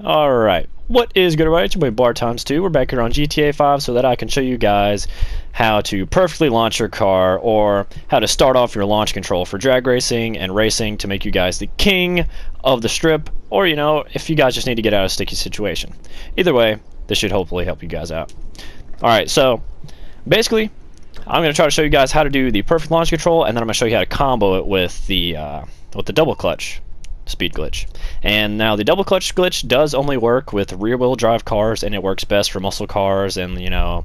Alright, what is good, everybody? It's your boy Bar Times 2. We're back here on GTA 5 so that I can show you guys how to perfectly launch your car, or how to start off your launch control for drag racing and racing to make you guys the king of the strip, or, you know, if you guys just need to get out of a sticky situation. Either way, this should hopefully help you guys out. Alright, so basically, I'm going to try to show you guys how to do the perfect launch control, and then I'm going to show you how to combo it with the double clutch speed glitch. And now the double clutch glitch does only work with rear wheel drive cars, and it works best for muscle cars and, you know,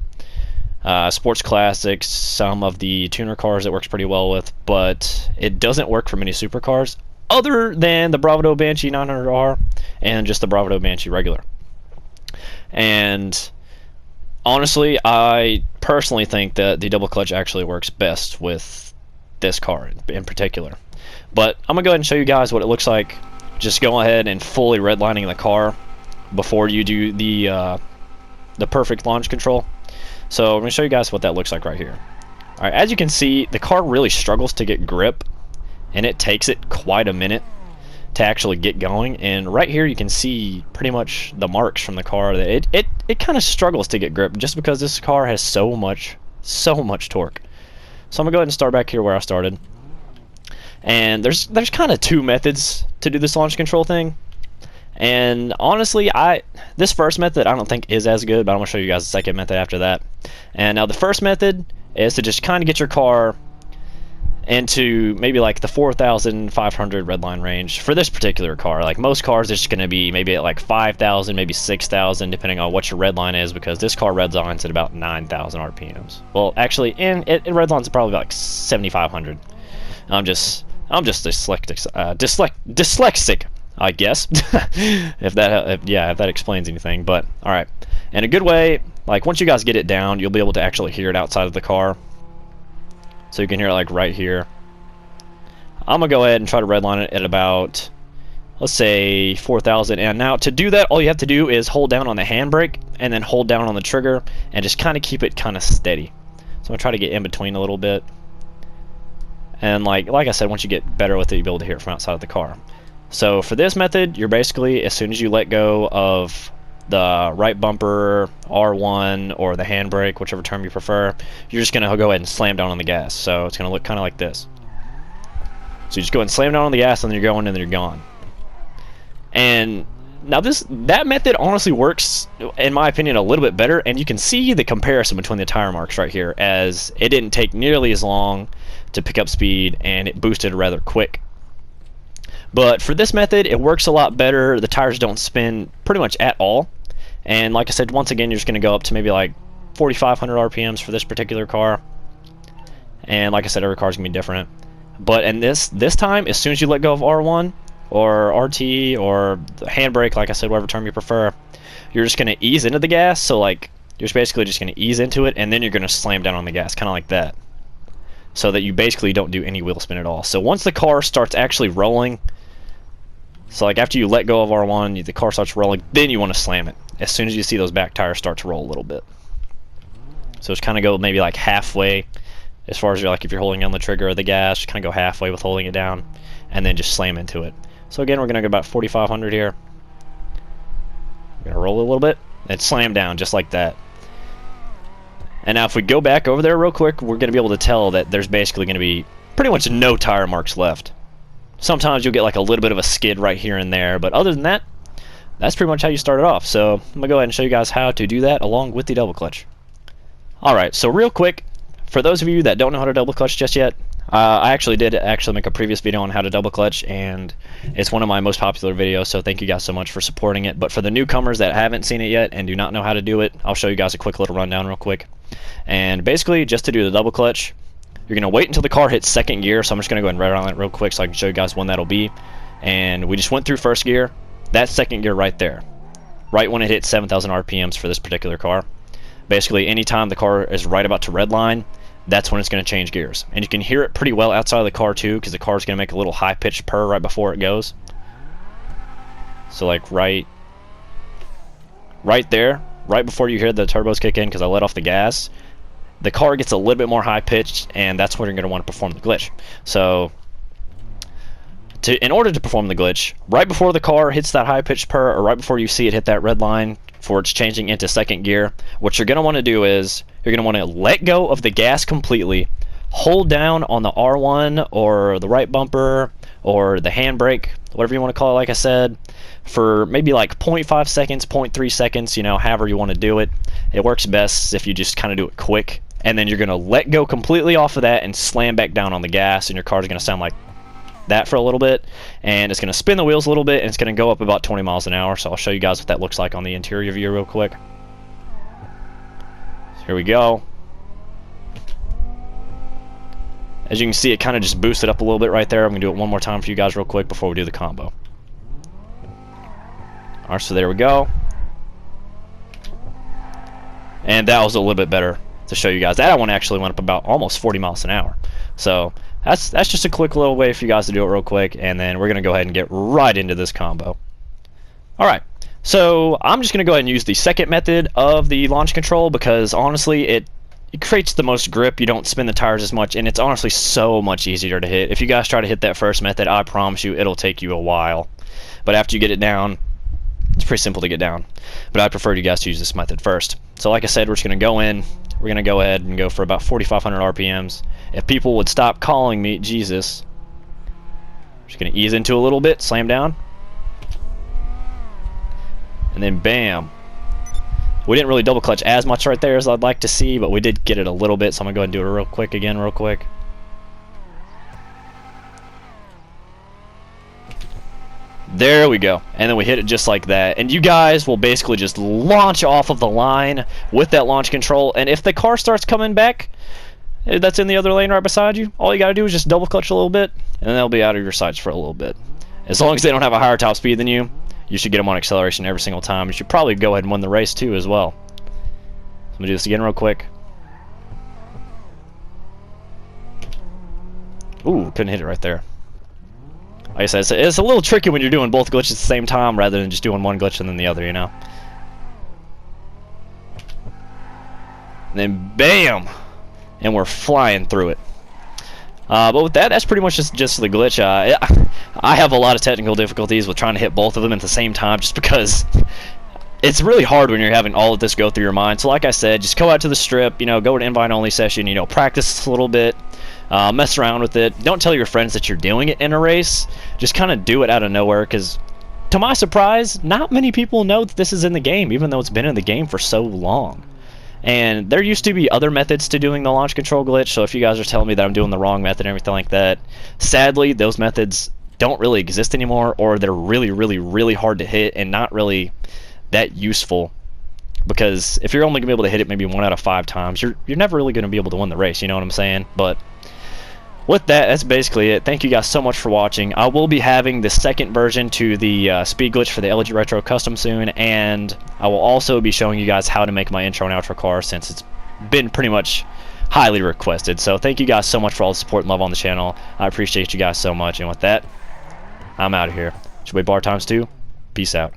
sports classics, some of the tuner cars it works pretty well with, but it doesn't work for many supercars other than the Bravado Banshee 900R and just the Bravado Banshee regular. And honestly, I personally think that the double clutch actually works best with this car in particular. But I'm going to go ahead and show you guys what it looks like just go ahead and fully redlining the car before you do the perfect launch control. So I'm going to show you guys what that looks like right here. Alright, as you can see, the car really struggles to get grip, and it takes it quite a minute to actually get going. And right here you can see pretty much the marks from the car that it kind of struggles to get grip just because this car has so much torque. So I'm going to go ahead and start back here where I started. And there's kind of two methods to do this launch control thing. And honestly, this first method I don't think is as good, but I'm going to show you guys the second method after that. And now the first method is to just kind of get your car into maybe like the 4,500 redline range for this particular car. Like most cars, it's going to be maybe at like 5,000, maybe 6,000, depending on what your redline is, because this car redlines at about 9,000 RPMs. Well, actually, it redlines at probably about like 7,500. I'm just dyslexic, I guess. if that explains anything. But all right, and a good way, like once you guys get it down, you'll be able to actually hear it outside of the car. So you can hear it like right here. I'm gonna go ahead and try to redline it at about, let's say 4,000. And now to do that, all you have to do is hold down on the handbrake and then hold down on the trigger and just kind of keep it kind of steady. So I'm gonna try to get in between a little bit. And like I said, once you get better with it, you'll be able to hear it from outside of the car. So for this method, you're basically, as soon as you let go of the right bumper, R1, or the handbrake, whichever term you prefer, you're just going to go ahead and slam down on the gas. So it's going to look kind of like this. So you just go ahead and slam down on the gas, and then you're going, and then you're gone. And now that method honestly works, in my opinion, a little bit better, and you can see the comparison between the tire marks right here, as it didn't take nearly as long to pick up speed, and it boosted rather quick. But for this method, it works a lot better. The tires don't spin pretty much at all. And like I said, once again, you're just going to go up to maybe like 4,500 RPMs for this particular car. And like I said, every car is going to be different. But in this time, as soon as you let go of R1 or RT or the handbrake, like I said, whatever term you prefer, you're just going to ease into the gas. So like you're just basically just going to ease into it, and then you're going to slam down on the gas, kind of like that. So that you basically don't do any wheel spin at all. So once the car starts actually rolling, so like after you let go of R1, the car starts rolling, then you want to slam it as soon as you see those back tires start to roll a little bit. So just kind of go maybe like halfway, as far as if you're holding on the trigger or the gas, just kind of go halfway with holding it down, and then just slam into it. So again, we're going to go about 4,500 here. We're going to roll it a little bit, and slam down just like that. And now if we go back over there real quick, we're going to be able to tell that there's basically going to be pretty much no tire marks left. Sometimes you'll get like a little bit of a skid right here and there, but other than that, that's pretty much how you start it off. So I'm going to go ahead and show you guys how to do that along with the double clutch. Alright, so real quick, for those of you that don't know how to double clutch just yet, I did make a previous video on how to double clutch, and it's one of my most popular videos, so thank you guys so much for supporting it. But for the newcomers that haven't seen it yet and do not know how to do it, I'll show you guys a quick little rundown real quick. And basically, just to do the double clutch, you're going to wait until the car hits second gear, so I'm just going to go ahead and write on that real quick so I can show you guys when that'll be. And we just went through first gear. That's second gear right there, right when it hits 7,000 RPMs for this particular car. Basically, anytime the car is right about to redline, that's when it's going to change gears. And you can hear it pretty well outside of the car too, because the car is going to make a little high-pitched purr right before it goes. So like right there, right before you hear the turbos kick in, because I let off the gas, the car gets a little bit more high pitched, and that's when you're going to want to perform the glitch. So in order to perform the glitch, right before the car hits that high pitched purr, or right before you see it hit that red line for it's changing into second gear, what you're going to want to do is you're going to want to let go of the gas completely, hold down on the R1 or the right bumper or the handbrake, whatever you want to call it, like I said, for maybe like 0.5 seconds, 0.3 seconds, you know, however you want to do it. It works best if you just kind of do it quick, and then you're going to let go completely off of that and slam back down on the gas, and your car's going to sound like that for a little bit, and it's going to spin the wheels a little bit, and it's going to go up about 20 miles an hour. So I'll show you guys what that looks like on the interior view real quick. So here we go. As you can see, it kind of just boosted up a little bit right there. I'm going to do it one more time for you guys real quick before we do the combo. Alright, so there we go. And that was a little bit better to show you guys. That one actually went up about almost 40 miles an hour. So that's just a quick little way for you guys to do it real quick, and then we're going to go ahead and get right into this combo. Alright, so I'm just going to go ahead and use the second method of the launch control, because honestly it creates the most grip. You don't spin the tires as much, and it's honestly so much easier to hit. If you guys try to hit that first method, I promise you it'll take you a while. But after you get it down, it's pretty simple to get down. But I prefer you guys to use this method first. So like I said, we're just going to go in. We're going to go ahead and go for about 4,500 RPMs. If people would stop calling me Jesus. Just going to ease into a little bit, slam down. And then bam. We didn't really double clutch as much right there as I'd like to see, but we did get it a little bit, so I'm going to go ahead and do it real quick again, real quick. There we go. And then we hit it just like that. And you guys will basically just launch off of the line with that launch control. And if the car starts coming back, that's in the other lane right beside you, all you got to do is just double clutch a little bit, and they'll be out of your sights for a little bit. As long as they don't have a higher top speed than you, you should get them on acceleration every single time. You should probably go ahead and win the race too as well. So I'm going to do this again real quick. Ooh, couldn't hit it right there. Like I said, it's a little tricky when you're doing both glitches at the same time rather than just doing one glitch and then the other, you know. And then bam! And we're flying through it. But with that, that's pretty much just the glitch. I have a lot of technical difficulties with trying to hit both of them at the same time, just because it's really hard when you're having all of this go through your mind. So like I said, just go out to the strip, you know, go to an invite-only session, you know, practice a little bit. Mess around with it. Don't tell your friends that you're doing it in a race. Just kind of do it out of nowhere, because to my surprise, not many people know that this is in the game, even though it's been in the game for so long. And there used to be other methods to doing the launch control glitch, so if you guys are telling me that I'm doing the wrong method and everything like that, sadly, those methods don't really exist anymore, or they're really, really, really hard to hit and not really that useful. Because if you're only going to be able to hit it maybe 1 out of 5 times, you're never really going to be able to win the race, you know what I'm saying? But with that, that's basically it. Thank you guys so much for watching. I will be having the second version to the speed glitch for the LG Retro Custom soon, and I will also be showing you guys how to make my intro and outro car, since it's been pretty much highly requested. So thank you guys so much for all the support and love on the channel. I appreciate you guys so much, and with that, I'm out of here. It's your boy Bar Times 2. Peace out.